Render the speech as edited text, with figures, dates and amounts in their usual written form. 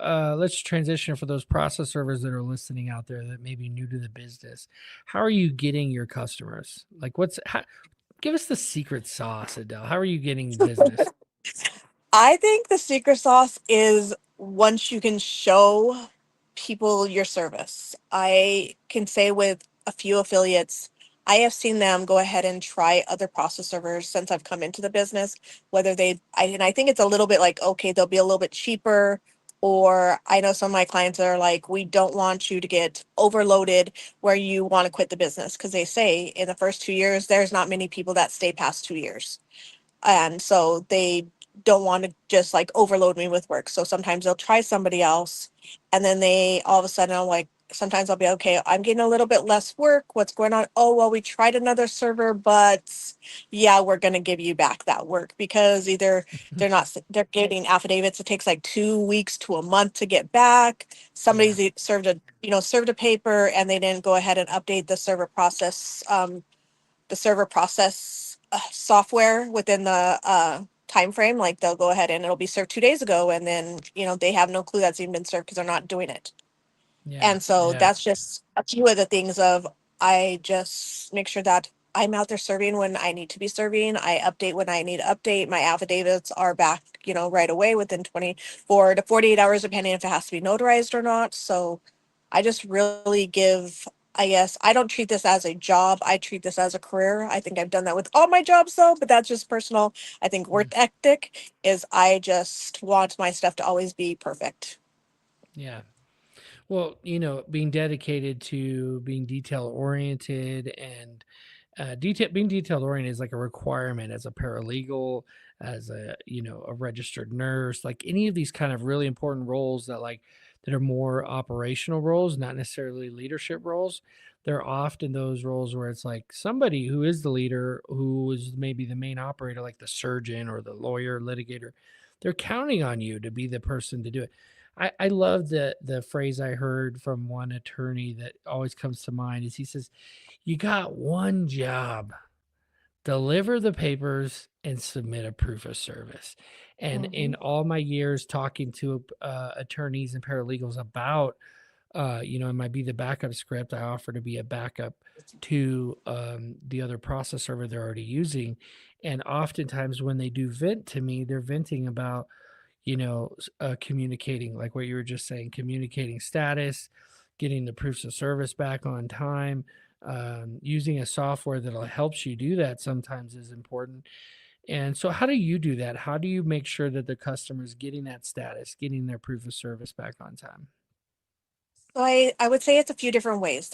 let's transition for those process servers that are listening out there that may be new to the business. How are you getting your customers? Like, give us the secret sauce, Adele. How are you getting business? I think the secret sauce is once you can show people your service. I can say with a few affiliates, I have seen them go ahead and try other process servers since I've come into the business, whether and I think it's a little bit like, okay, they'll be a little bit cheaper. Or I know some of my clients that are like, we don't want you to get overloaded where you want to quit the business. Because they say in the first 2 years, there's not many people that stay past 2 years, and so they don't want to just like overload me with work. So sometimes they'll try somebody else, and then they all of a sudden I'm like, sometimes I'll be okay, I'm getting a little bit less work, what's going on? Oh well, we tried another server, but yeah, we're going to give you back that work because either they're getting affidavits, it takes like 2 weeks to a month to get back. Yeah. Somebody's served a paper and they didn't go ahead and update the server process software within the time frame. Like they'll go ahead and it'll be served 2 days ago, and then they have no clue that's even been served because they're not doing it. Yeah. And so Yeah. that's just a few of the things of I just make sure that I'm out there serving when I need to be serving. I update when I need to update. My affidavits are back, right away within 24 to 48 hours, depending if it has to be notarized or not. So I just really I guess I don't treat this as a job. I treat this as a career. I think I've done that with all my jobs though, but that's just personal. I think work Mm. ethic is I just want my stuff to always be perfect. Yeah. Well, being dedicated to being detail oriented and being detail oriented is like a requirement as a paralegal, as a registered nurse, like any of these kind of really important roles that are more operational roles, not necessarily leadership roles. They're often those roles where it's like somebody who is the leader, who is maybe the main operator, like the surgeon or the lawyer, litigator. They're counting on you to be the person to do it. I love the phrase I heard from one attorney that always comes to mind is he says, "You got one job: deliver the papers and submit a proof of service." And in Hmm. all my years talking to attorneys and paralegals about, it might be the backup script. I offer to be a backup to the other process server they're already using. And oftentimes when they do vent to me, they're venting about communicating, like what you were just saying, communicating status, getting the proofs of service back on time, using a software that helps you do that sometimes is important. And so, how do you do that? How do you make sure that the customer is getting that status, getting their proof of service back on time? So I would say it's a few different ways.